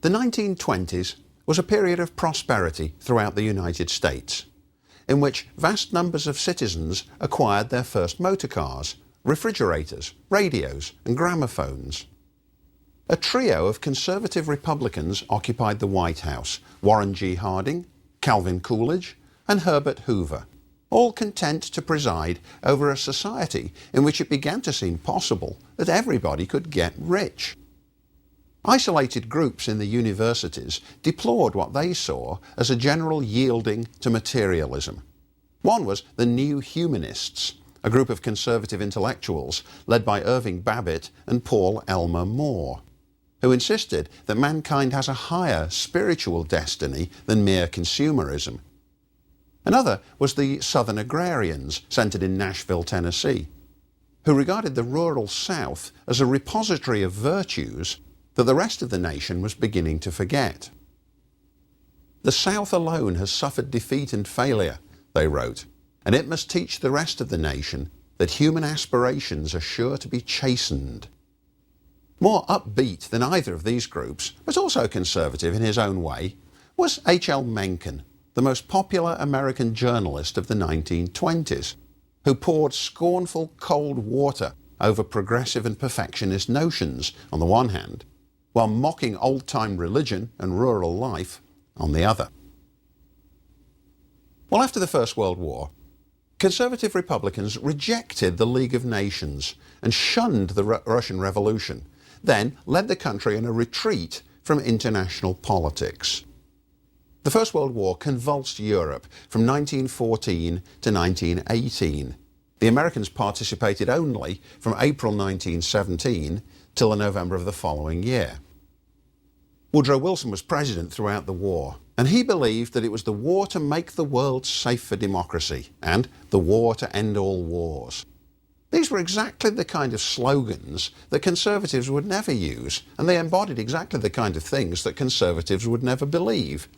The 1920s was a period of prosperity throughout the United States, in which vast numbers of citizens acquired their first motor cars, refrigerators, radios, and gramophones. A trio of conservative Republicans occupied the White House: Warren G. Harding, Calvin Coolidge, and Herbert Hoover, all content to preside over a society in which it began to seem possible that everybody could get rich. Isolated groups in the universities deplored what they saw as a general yielding to materialism. One was the New Humanists, a group of conservative intellectuals led by Irving Babbitt and Paul Elmer More, who insisted that mankind has a higher spiritual destiny than mere consumerism. Another was the Southern Agrarians, centered in Nashville, Tennessee, who regarded the rural South as a repository of virtues that the rest of the nation was beginning to forget. "The South alone has suffered defeat and failure," they wrote, "and it must teach the rest of the nation that human aspirations are sure to be chastened." More upbeat than either of these groups, but also conservative in his own way, was H.L. Mencken, the most popular American journalist of the 1920s, who poured scornful cold water over progressive and perfectionist notions on the one hand, while mocking old-time religion and rural life on the other. Well, after the First World War, conservative Republicans rejected the League of Nations and shunned the Russian Revolution, then led the country in a retreat from international politics. The First World War convulsed Europe from 1914 to 1918. The Americans participated only from April 1917 till the November of the following year. Woodrow Wilson was president throughout the war, and he believed that it was the war to make the world safe for democracy and the war to end all wars. These were exactly the kind of slogans that conservatives would never use, and they embodied exactly the kind of things that conservatives would never believe.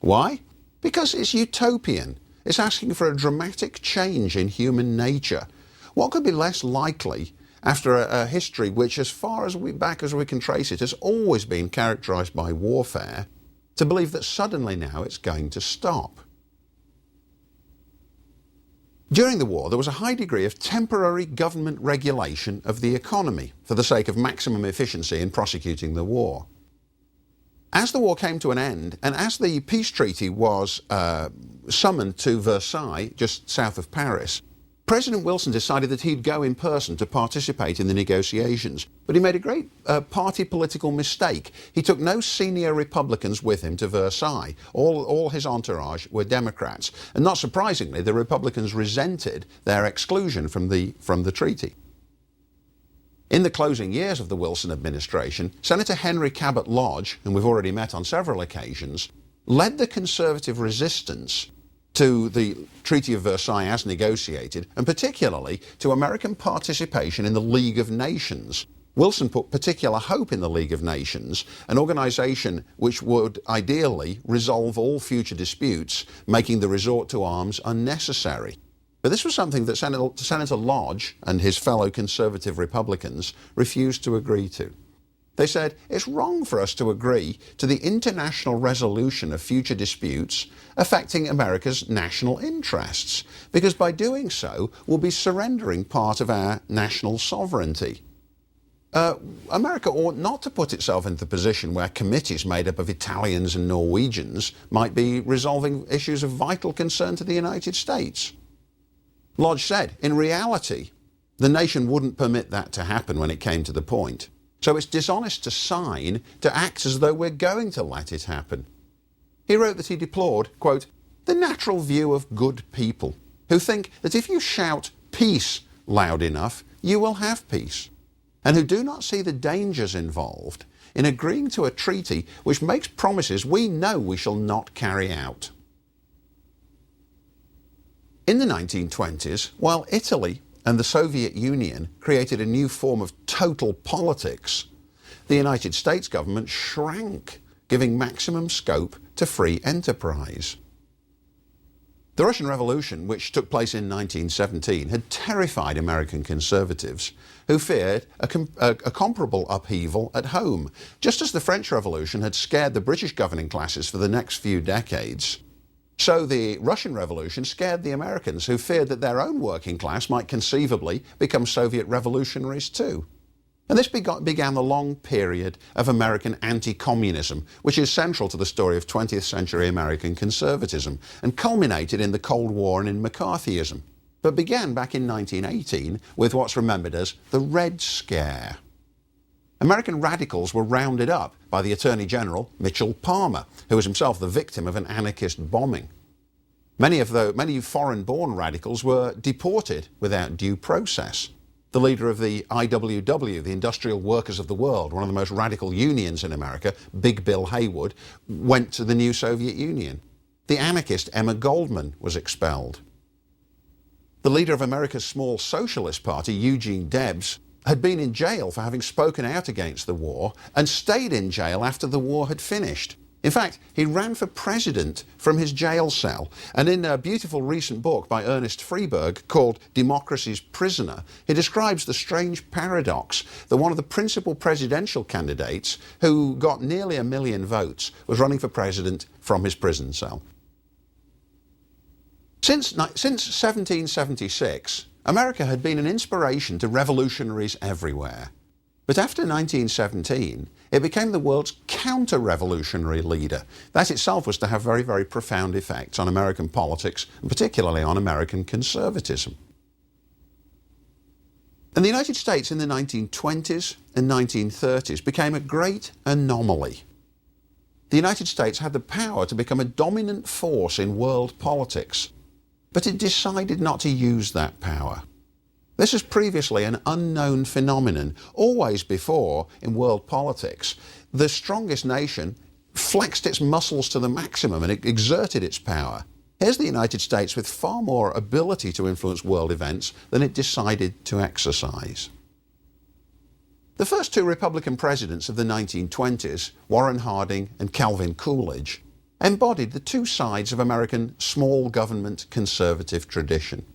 Why? Because it's utopian. It's asking for a dramatic change in human nature. What could be less likely after a history which, as far as back as we can trace it, has always been characterized by warfare, to believe that suddenly now it's going to stop? During the war, there was a high degree of temporary government regulation of the economy for the sake of maximum efficiency in prosecuting the war. As the war came to an end, and as the peace treaty was summoned to Versailles, just south of Paris, President Wilson decided that he'd go in person to participate in the negotiations, but he made a great party political mistake. He took no senior Republicans with him to Versailles. All his entourage were Democrats, and not surprisingly, the Republicans resented their exclusion from the treaty. In the closing years of the Wilson administration, Senator Henry Cabot Lodge, whom we've already met on several occasions, led the conservative resistance to the Treaty of Versailles as negotiated, and particularly to American participation in the League of Nations. Wilson put particular hope in the League of Nations, an organization which would ideally resolve all future disputes, making the resort to arms unnecessary. But this was something that Senator Lodge and his fellow conservative Republicans refused to agree to. They said, it's wrong for us to agree to the international resolution of future disputes affecting America's national interests, because by doing so, we'll be surrendering part of our national sovereignty. America ought not to put itself into the position where committees made up of Italians and Norwegians might be resolving issues of vital concern to the United States. Lodge said, in reality, the nation wouldn't permit that to happen when it came to the point. So it's dishonest to sign, to act as though we're going to let it happen. He wrote that he deplored, quote, the natural view of good people who think that if you shout peace loud enough, you will have peace, and who do not see the dangers involved in agreeing to a treaty which makes promises we know we shall not carry out. In the 1920s, while Italy and the Soviet Union created a new form of total politics, the United States government shrank, giving maximum scope to free enterprise. The Russian Revolution, which took place in 1917, had terrified American conservatives who feared a comparable upheaval at home. Just as the French Revolution had scared the British governing classes for the next few decades, so the Russian Revolution scared the Americans who feared that their own working class might conceivably become Soviet revolutionaries too. And this began the long period of American anti-communism, which is central to the story of 20th century American conservatism, and culminated in the Cold War and in McCarthyism, but began back in 1918 with what's remembered as the Red Scare. American radicals were rounded up by the Attorney General, Mitchell Palmer, who was himself the victim of an anarchist bombing. Many foreign-born radicals were deported without due process. The leader of the IWW, the Industrial Workers of the World, one of the most radical unions in America, Big Bill Haywood, went to the new Soviet Union. The anarchist Emma Goldman was expelled. The leader of America's small socialist party, Eugene Debs, had been in jail for having spoken out against the war and stayed in jail after the war had finished. In fact, he ran for president from his jail cell, and in a beautiful recent book by Ernest Freeberg called Democracy's Prisoner, he describes the strange paradox that one of the principal presidential candidates, who got nearly 1 million votes, was running for president from his prison cell. Since 1776, America had been an inspiration to revolutionaries everywhere. But after 1917, it became the world's counter-revolutionary leader. That itself was to have very, very profound effects on American politics, and particularly on American conservatism. And the United States in the 1920s and 1930s became a great anomaly. The United States had the power to become a dominant force in world politics, but it decided not to use that power. This was previously an unknown phenomenon. Always before, in world politics, the strongest nation flexed its muscles to the maximum and it exerted its power. Here's the United States with far more ability to influence world events than it decided to exercise. The first two Republican presidents of the 1920s, Warren Harding and Calvin Coolidge, embodied the two sides of American small government conservative tradition.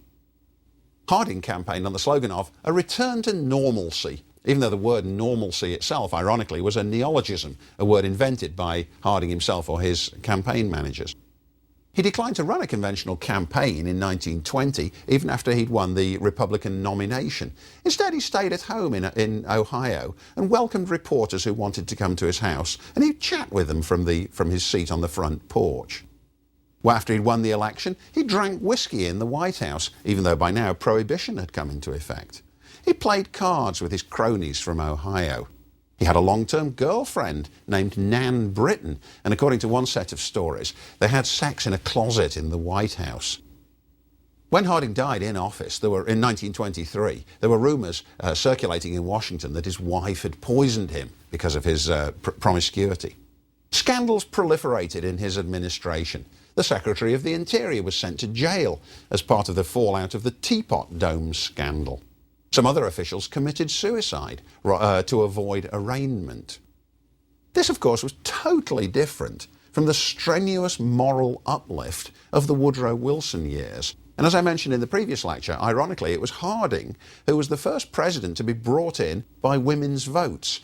Harding campaigned on the slogan of a return to normalcy, even though the word normalcy itself, ironically, was a neologism, a word invented by Harding himself or his campaign managers. He declined to run a conventional campaign in 1920, even after he'd won the Republican nomination. Instead, he stayed at home in Ohio and welcomed reporters who wanted to come to his house, and he'd chat with them from his seat on the front porch. Well, after he'd won the election, he drank whiskey in the White House, even though by now Prohibition had come into effect. He played cards with his cronies from Ohio. He had a long-term girlfriend named Nan Britton, and according to one set of stories, they had sex in a closet in the White House. When Harding died in office, in 1923, there were rumours circulating in Washington that his wife had poisoned him because of his promiscuity. Scandals proliferated in his administration. The Secretary of the Interior was sent to jail as part of the fallout of the Teapot Dome scandal. Some other officials committed suicide to avoid arraignment. This, of course, was totally different from the strenuous moral uplift of the Woodrow Wilson years. And as I mentioned in the previous lecture, ironically, it was Harding who was the first president to be brought in by women's votes.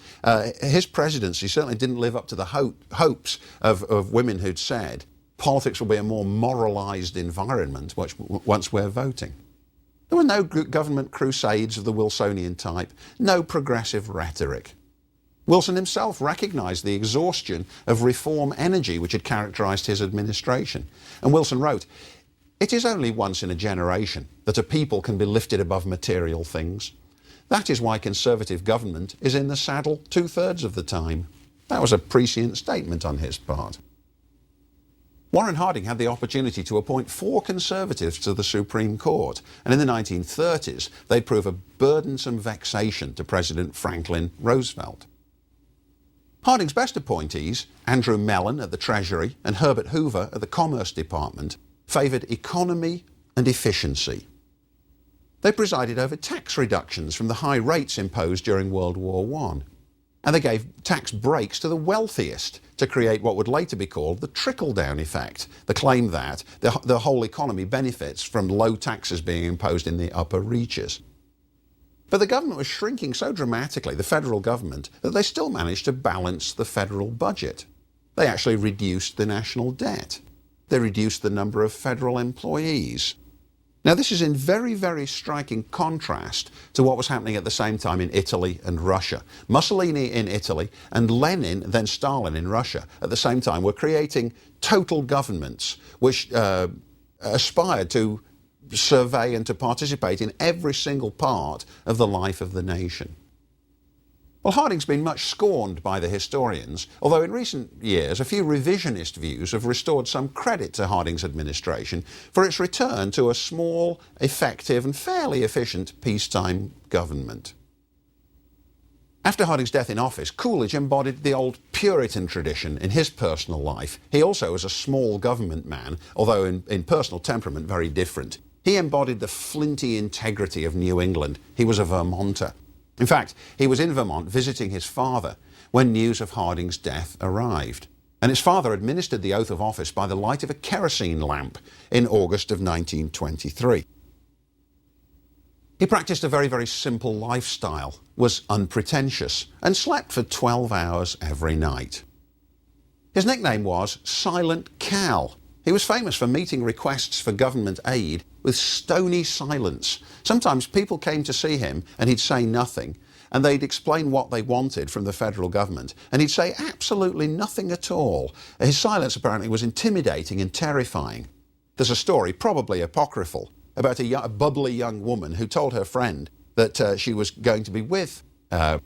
His presidency certainly didn't live up to the hopes of women who'd said, politics will be a more moralised environment once we're voting. There were no government crusades of the Wilsonian type, no progressive rhetoric. Wilson himself recognised the exhaustion of reform energy which had characterised his administration. And Wilson wrote, "It is only once in a generation that a people can be lifted above material things. That is why Conservative government is in the saddle 2/3 of the time." That was a prescient statement on his part. Warren Harding had the opportunity to appoint 4 Conservatives to the Supreme Court, and in the 1930s they'd prove a burdensome vexation to President Franklin Roosevelt. Harding's best appointees, Andrew Mellon at the Treasury and Herbert Hoover at the Commerce Department, favoured economy and efficiency. They presided over tax reductions from the high rates imposed during World War I, and they gave tax breaks to the wealthiest to create what would later be called the trickle-down effect, the claim that the whole economy benefits from low taxes being imposed in the upper reaches. But the government was shrinking so dramatically, the federal government, that they still managed to balance the federal budget. They actually reduced the national debt. They reduced the number of federal employees. Now, this is in very, very striking contrast to what was happening at the same time in Italy and Russia. Mussolini in Italy and Lenin, then Stalin in Russia, at the same time were creating total governments which aspired to survey and to participate in every single part of the life of the nation. Well, Harding's been much scorned by the historians, although in recent years a few revisionist views have restored some credit to Harding's administration for its return to a small, effective and fairly efficient peacetime government. After Harding's death in office, Coolidge embodied the old Puritan tradition in his personal life. He also was a small government man, although in personal temperament very different. He embodied the flinty integrity of New England. He was a Vermonter. In fact, he was in Vermont visiting his father when news of Harding's death arrived, and his father administered the oath of office by the light of a kerosene lamp in August of 1923. He practiced a very, very simple lifestyle, was unpretentious, and slept for 12 hours every night. His nickname was Silent Cal. He was famous for meeting requests for government aid with stony silence. Sometimes people came to see him and he'd say nothing, and they'd explain what they wanted from the federal government, and he'd say absolutely nothing at all. His silence apparently was intimidating and terrifying. There's a story, probably apocryphal, about a bubbly young woman who told her friend that she was going to be with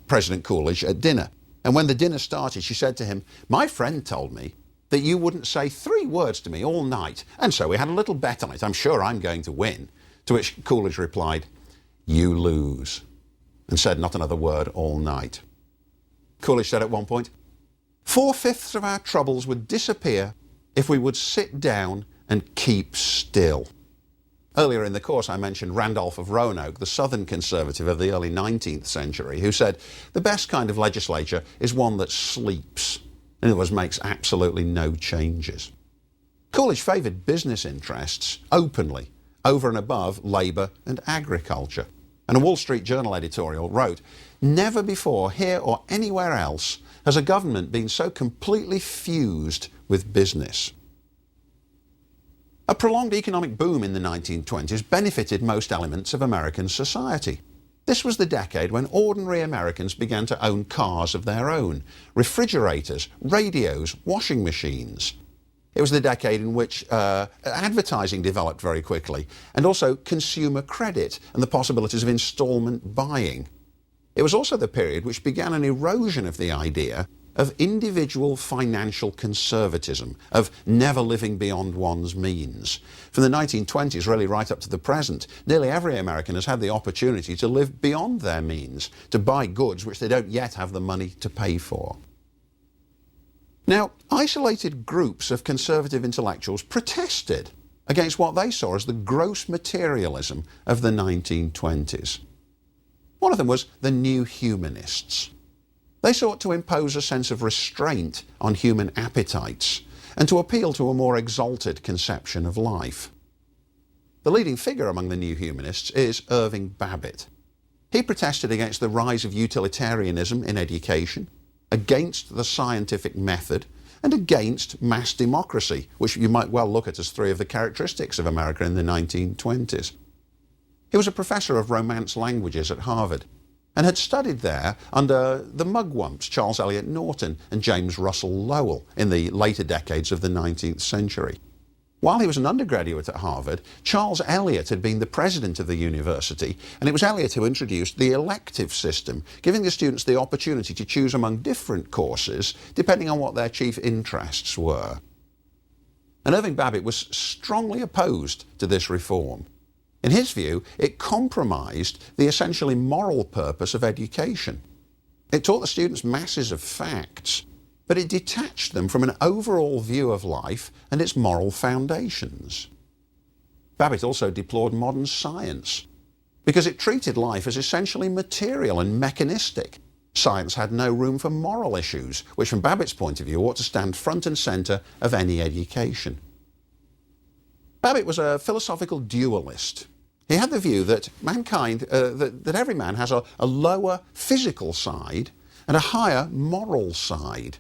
President Coolidge at dinner. And when the dinner started, she said to him, "My friend told me that you wouldn't say 3 words to me all night, and so we had a little bet on it. I'm sure I'm going to win." To which Coolidge replied, "You lose," and said not another word all night. Coolidge said at one point, "4/5 of our troubles would disappear if we would sit down and keep still." Earlier in the course I mentioned Randolph of Roanoke, the Southern conservative of the early 19th century, who said the best kind of legislature is one that sleeps. In other words, makes absolutely no changes. Coolidge favoured business interests openly over and above labour and agriculture. And a Wall Street Journal editorial wrote, "Never before, here or anywhere else, has a government been so completely fused with business." A prolonged economic boom in the 1920s benefited most elements of American society. This was the decade when ordinary Americans began to own cars of their own, refrigerators, radios, washing machines. It was the decade in which advertising developed very quickly, and also consumer credit and the possibilities of installment buying. It was also the period which began an erosion of the idea of individual financial conservatism, of never living beyond one's means. From the 1920s really right up to the present, nearly every American has had the opportunity to live beyond their means, to buy goods which they don't yet have the money to pay for. Now, isolated groups of conservative intellectuals protested against what they saw as the gross materialism of the 1920s. One of them was the New Humanists. They sought to impose a sense of restraint on human appetites and to appeal to a more exalted conception of life. The leading figure among the New Humanists is Irving Babbitt. He protested against the rise of utilitarianism in education, against the scientific method, and against mass democracy, which you might well look at as 3 of the characteristics of America in the 1920s. He was a professor of Romance languages at Harvard, and had studied there under the mugwumps Charles Eliot Norton and James Russell Lowell in the later decades of the 19th century. While he was an undergraduate at Harvard, Charles Eliot had been the president of the university, and it was Eliot who introduced the elective system, giving the students the opportunity to choose among different courses depending on what their chief interests were. And Irving Babbitt was strongly opposed to this reform. In his view, it compromised the essentially moral purpose of education. It taught the students masses of facts, but it detached them from an overall view of life and its moral foundations. Babbitt also deplored modern science, because it treated life as essentially material and mechanistic, Science had no room for moral issues, which from Babbitt's point of view ought to stand front and centre of any education. Babbitt was a philosophical dualist. He had the view that mankind, that every man has a lower physical side and a higher moral side.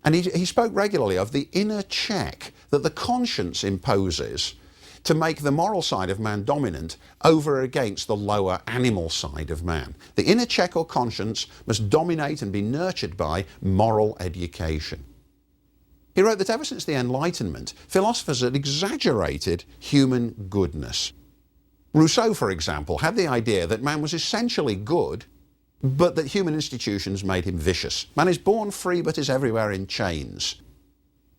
And he spoke regularly of the inner check that the conscience imposes to make the moral side of man dominant over against the lower animal side of man. The inner check or conscience must dominate and be nurtured by moral education. He wrote that ever since the Enlightenment, philosophers had exaggerated human goodness. Rousseau, for example, had the idea that man was essentially good, but that human institutions made him vicious. Man is born free but is everywhere in chains.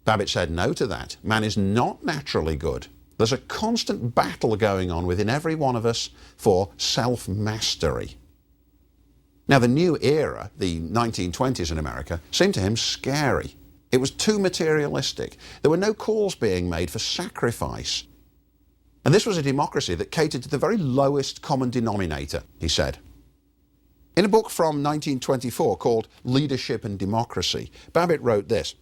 Babbitt said no to that. Man is not naturally good. There's a constant battle going on within every one of us for self-mastery. Now, the new era, the 1920s in America, seemed to him scary. It was too materialistic. There were no calls being made for sacrifice. And this was a democracy that catered to the very lowest common denominator, he said. In a book from 1924 called Leadership and Democracy, Babbitt wrote this: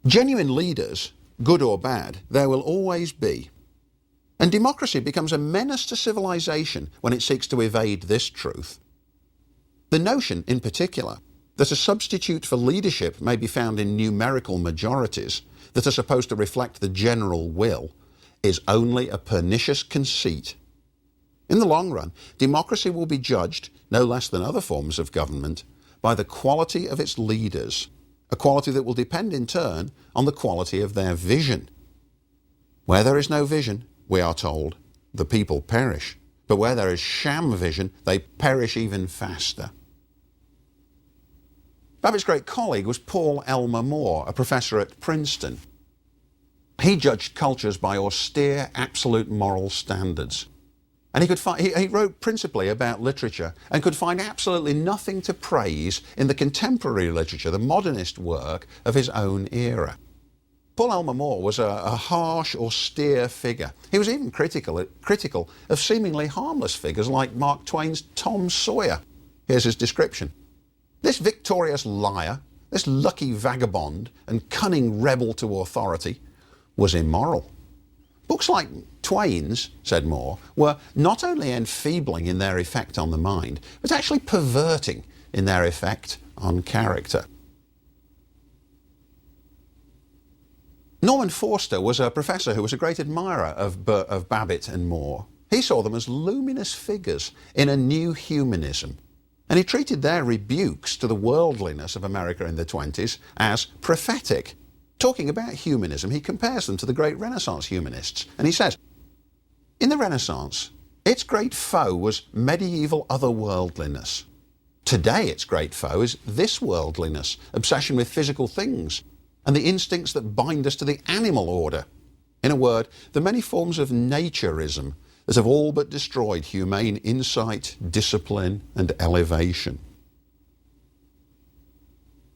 "Genuine leaders, good or bad, there will always be. And democracy becomes a menace to civilization when it seeks to evade this truth. The notion, in particular, that a substitute for leadership may be found in numerical majorities that are supposed to reflect the general will is only a pernicious conceit. In the long run, democracy will be judged, no less than other forms of government, by the quality of its leaders, a quality that will depend in turn on the quality of their vision. Where there is no vision, we are told, the people perish. But where there is sham vision, they perish even faster." Babbitt's great colleague was Paul Elmer More, a professor at Princeton. He judged cultures by austere, absolute moral standards. And he wrote principally about literature and could find absolutely nothing to praise in the contemporary literature, the modernist work of his own era. Paul Elmer More was a harsh, austere figure. He was even critical of seemingly harmless figures like Mark Twain's Tom Sawyer. Here's his description: "This victorious liar, this lucky vagabond and cunning rebel to authority, was immoral. Books like Twain's," said More, "were not only enfeebling in their effect on the mind, but actually perverting in their effect on character." Norman Forster was a professor who was a great admirer of Babbitt and More. He saw them as luminous figures in a new humanism, and he treated their rebukes to the worldliness of America in the 20s as prophetic. Talking about humanism, he compares them to the great Renaissance humanists, and he says, "In the Renaissance, its great foe was medieval otherworldliness. Today its great foe is this worldliness, obsession with physical things, and the instincts that bind us to the animal order. In a word, the many forms of naturism that have all but destroyed humane insight, discipline, and elevation."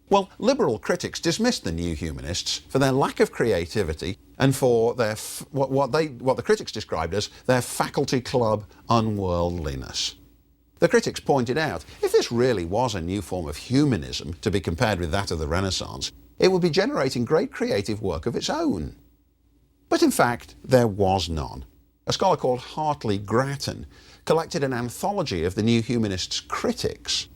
Well, liberal critics dismissed the new humanists for their lack of creativity and for their what the critics described as their faculty club unworldliness. The critics pointed out, if this really was a new form of humanism to be compared with that of the Renaissance, it would be generating great creative work of its own. But in fact, there was none. A scholar called Hartley Grattan collected an anthology of the new humanists' critics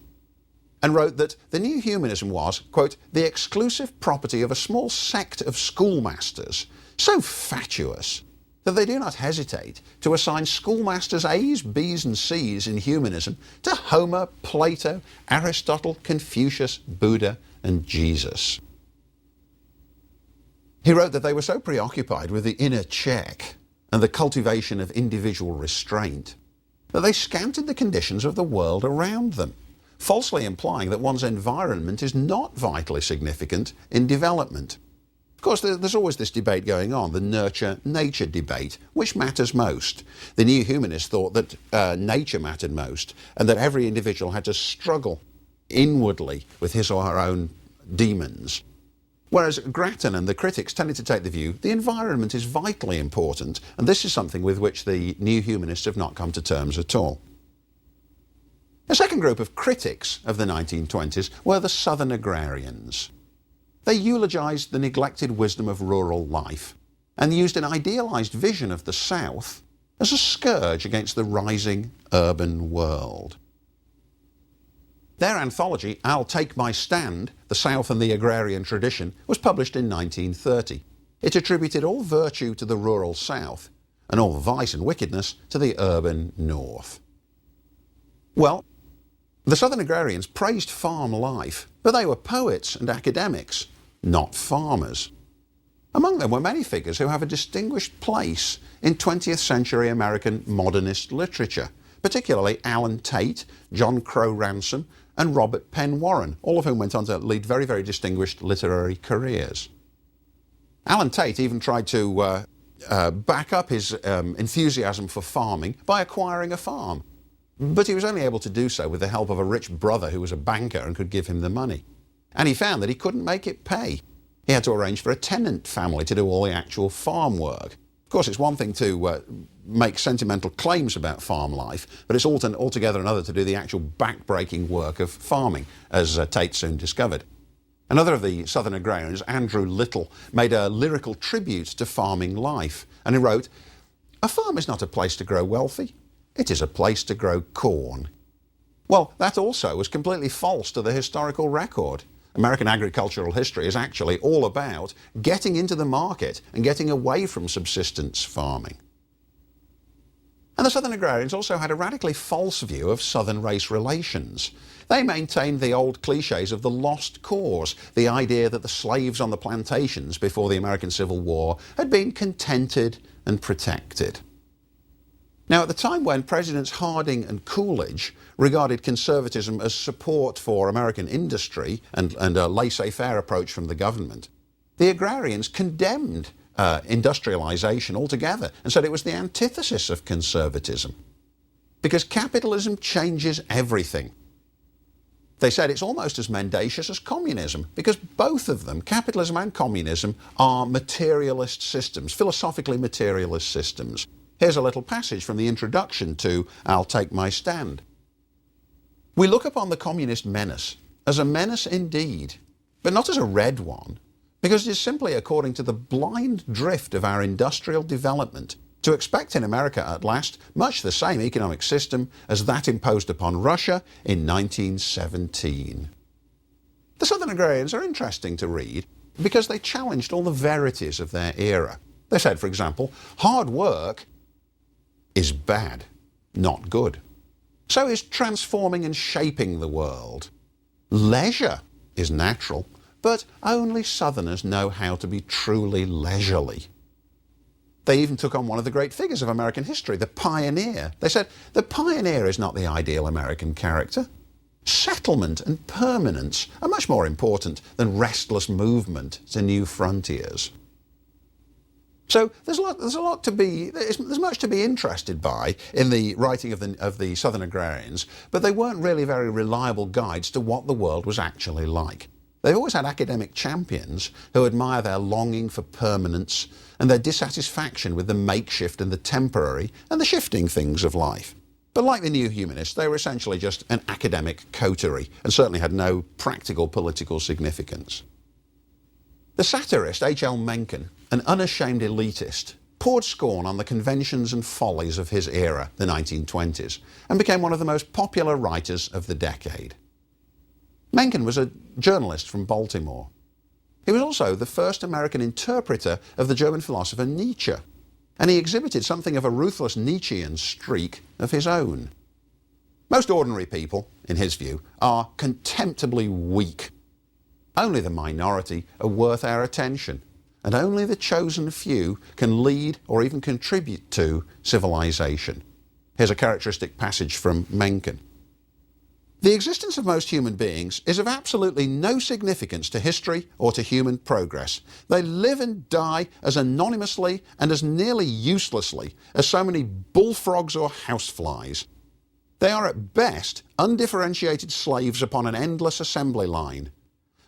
and wrote that the new humanism was, quote, "the exclusive property of a small sect of schoolmasters, so fatuous that they do not hesitate to assign schoolmasters A's, B's and C's in humanism to Homer, Plato, Aristotle, Confucius, Buddha and Jesus." He wrote that they were so preoccupied with the inner check and the cultivation of individual restraint that they scanted the conditions of the world around them, falsely implying that one's environment is not vitally significant in development. Of course, there's always this debate going on, the nurture-nature debate. Which matters most? The new humanists thought that nature mattered most, and that every individual had to struggle inwardly with his or her own demons. Whereas Grattan and the critics tended to take the view the environment is vitally important, and this is something with which the new humanists have not come to terms at all. A second group of critics of the 1920s were the Southern agrarians. They eulogised the neglected wisdom of rural life and used an idealised vision of the South as a scourge against the rising urban world. Their anthology, I'll Take My Stand, The South and the Agrarian Tradition, was published in 1930. It attributed all virtue to the rural South and all vice and wickedness to the urban North. Well, the Southern agrarians praised farm life, but they were poets and academics, not farmers. Among them were many figures who have a distinguished place in 20th century American modernist literature, particularly Alan Tate, John Crowe Ransom, and Robert Penn Warren, all of whom went on to lead very, very distinguished literary careers. Alan Tate even tried to back up his enthusiasm for farming by acquiring a farm, but he was only able to do so with the help of a rich brother who was a banker and could give him the money. And he found that he couldn't make it pay. He had to arrange for a tenant family to do all the actual farm work. Of course, it's one thing to make sentimental claims about farm life, but it's altogether another to do the actual back-breaking work of farming, as Tate soon discovered. Another of the Southern agrarians, Andrew Little, made a lyrical tribute to farming life, and he wrote, "A farm is not a place to grow wealthy, it is a place to grow corn." Well, that also was completely false to the historical record. American agricultural history is actually all about getting into the market and getting away from subsistence farming. And the Southern agrarians also had a radically false view of Southern race relations. They maintained the old cliches of the lost cause, the idea that the slaves on the plantations before the American Civil War had been contented and protected. Now, at the time when Presidents Harding and Coolidge regarded conservatism as support for American industry and a laissez-faire approach from the government, the agrarians condemned industrialization altogether and said it was the antithesis of conservatism, because capitalism changes everything. They said it's almost as mendacious as communism, because both of them, capitalism and communism, are materialist systems, philosophically materialist systems. Here's a little passage from the introduction to I'll Take My Stand. "We look upon the communist menace as a menace indeed, but not as a red one, because it is simply according to the blind drift of our industrial development to expect in America at last much the same economic system as that imposed upon Russia in 1917. The Southern agrarians are interesting to read because they challenged all the verities of their era. They said, for example, hard work is bad, not good. So is transforming and shaping the world. Leisure is natural, but only Southerners know how to be truly leisurely. They even took on one of the great figures of American history, the pioneer. They said, the pioneer is not the ideal American character. Settlement and permanence are much more important than restless movement to new frontiers. So there's much to be interested by in the writing of the Southern agrarians, but they weren't really very reliable guides to what the world was actually like. They've always had academic champions who admire their longing for permanence and their dissatisfaction with the makeshift and the temporary and the shifting things of life. But like the new humanists, they were essentially just an academic coterie and certainly had no practical political significance. The satirist H.L. Mencken, an unashamed elitist, poured scorn on the conventions and follies of his era, the 1920s, and became one of the most popular writers of the decade. Mencken was a journalist from Baltimore. He was also the first American interpreter of the German philosopher Nietzsche, and he exhibited something of a ruthless Nietzschean streak of his own. Most ordinary people, in his view, are contemptibly weak. Only the minority are worth our attention, and only the chosen few can lead or even contribute to civilization. Here's a characteristic passage from Mencken. The existence of most human beings is of absolutely no significance to history or to human progress. They live and die as anonymously and as nearly uselessly as so many bullfrogs or houseflies. They are at best undifferentiated slaves upon an endless assembly line.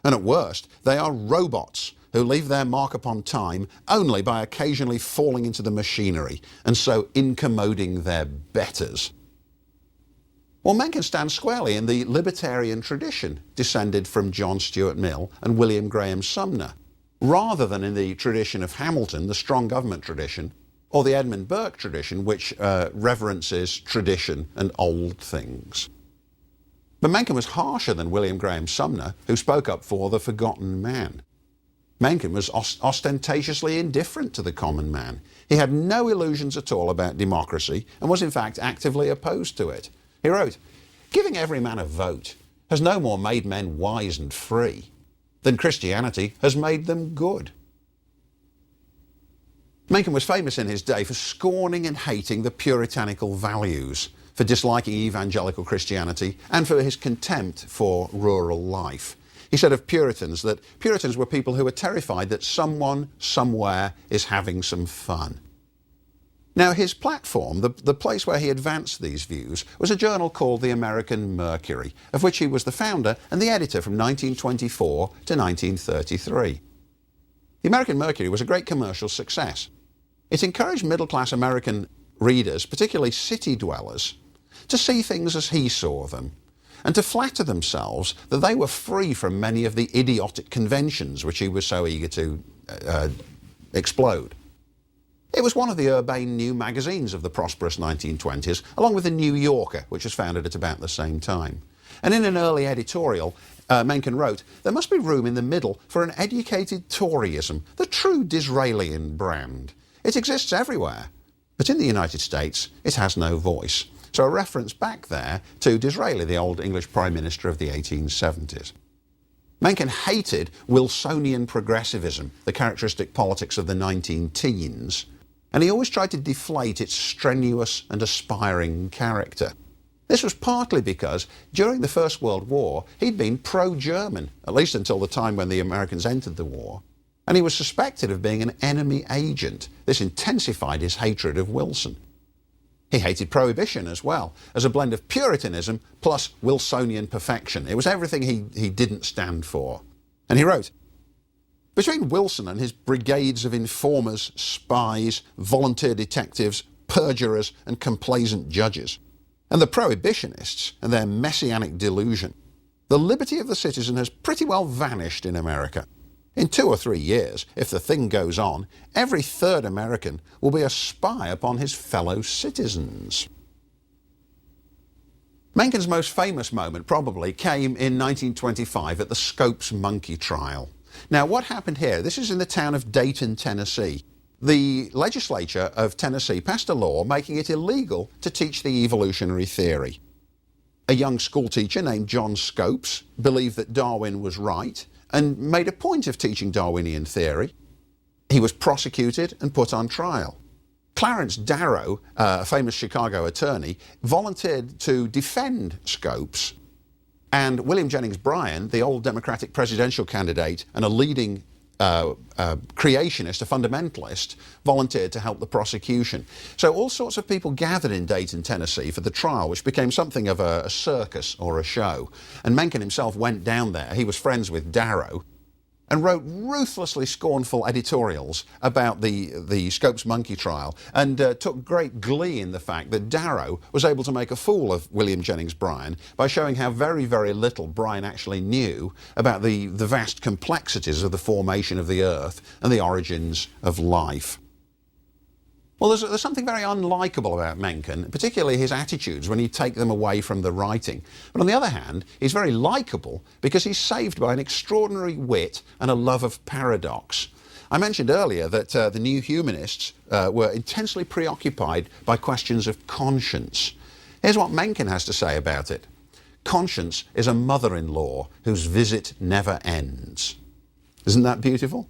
And at worst, they are robots who leave their mark upon time only by occasionally falling into the machinery and so incommoding their betters. Well, Mencken stands squarely in the libertarian tradition descended from John Stuart Mill and William Graham Sumner, rather than in the tradition of Hamilton, the strong government tradition, or the Edmund Burke tradition, which reverences tradition and old things. But Mencken was harsher than William Graham Sumner, who spoke up for the forgotten man. Mencken was ostentatiously indifferent to the common man. He had no illusions at all about democracy and was in fact actively opposed to it. He wrote, "Giving every man a vote has no more made men wise and free than Christianity has made them good." Mencken was famous in his day for scorning and hating the puritanical values, for disliking evangelical Christianity, and for his contempt for rural life. He said of Puritans that Puritans were people who were terrified that someone somewhere is having some fun. Now, his platform, the place where he advanced these views, was a journal called the American Mercury, of which he was the founder and the editor from 1924 to 1933. The American Mercury was a great commercial success. It encouraged middle-class American readers, particularly city dwellers, to see things as he saw them, and to flatter themselves that they were free from many of the idiotic conventions which he was so eager to explode. It was one of the urbane new magazines of the prosperous 1920s, along with the New Yorker, which was founded at about the same time. And in an early editorial, Mencken wrote, "There must be room in the middle for an educated Toryism, the true Disraelian brand. It exists everywhere, but in the United States it has no voice." So a reference back there to Disraeli, the old English Prime Minister of the 1870s. Mencken hated Wilsonian progressivism, the characteristic politics of the 19-teens, and he always tried to deflate its strenuous and aspiring character. This was partly because during the First World War he'd been pro-German, at least until the time when the Americans entered the war, and he was suspected of being an enemy agent. This intensified his hatred of Wilson. He hated prohibition as well, as a blend of Puritanism plus Wilsonian perfection. It was everything he didn't stand for. And he wrote, "Between Wilson and his brigades of informers, spies, volunteer detectives, perjurers and complaisant judges, and the prohibitionists and their messianic delusion, the liberty of the citizen has pretty well vanished in America. In 2 or 3 years, if the thing goes on, every third American will be a spy upon his fellow citizens." Mencken's most famous moment probably came in 1925 at the Scopes monkey trial. Now, what happened here? This is in the town of Dayton, Tennessee. The legislature of Tennessee passed a law making it illegal to teach the evolutionary theory. A young schoolteacher named John Scopes believed that Darwin was right and made a point of teaching Darwinian theory. He was prosecuted and put on trial. Clarence Darrow, a famous Chicago attorney, volunteered to defend Scopes, and William Jennings Bryan, the old Democratic presidential candidate and a leading creationist, a fundamentalist, volunteered to help the prosecution. So all sorts of people gathered in Dayton, Tennessee for the trial, which became something of a circus or a show. And Mencken himself went down there. He was friends with Darrow and wrote ruthlessly scornful editorials about the Scopes monkey trial, and took great glee in the fact that Darrow was able to make a fool of William Jennings Bryan by showing how very, very little Bryan actually knew about the vast complexities of the formation of the Earth and the origins of life. Well, there's something very unlikable about Mencken, particularly his attitudes when you take them away from the writing. But on the other hand, he's very likable because he's saved by an extraordinary wit and a love of paradox. I mentioned earlier that the New Humanists were intensely preoccupied by questions of conscience. Here's what Mencken has to say about it. "Conscience is a mother-in-law whose visit never ends." Isn't that beautiful?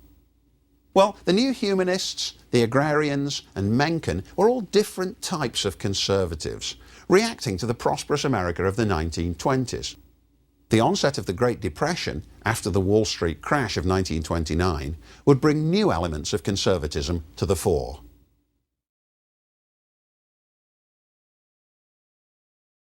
Well, the New Humanists, the Agrarians and Mencken were all different types of conservatives, reacting to the prosperous America of the 1920s. The onset of the Great Depression, after the Wall Street crash of 1929, would bring new elements of conservatism to the fore.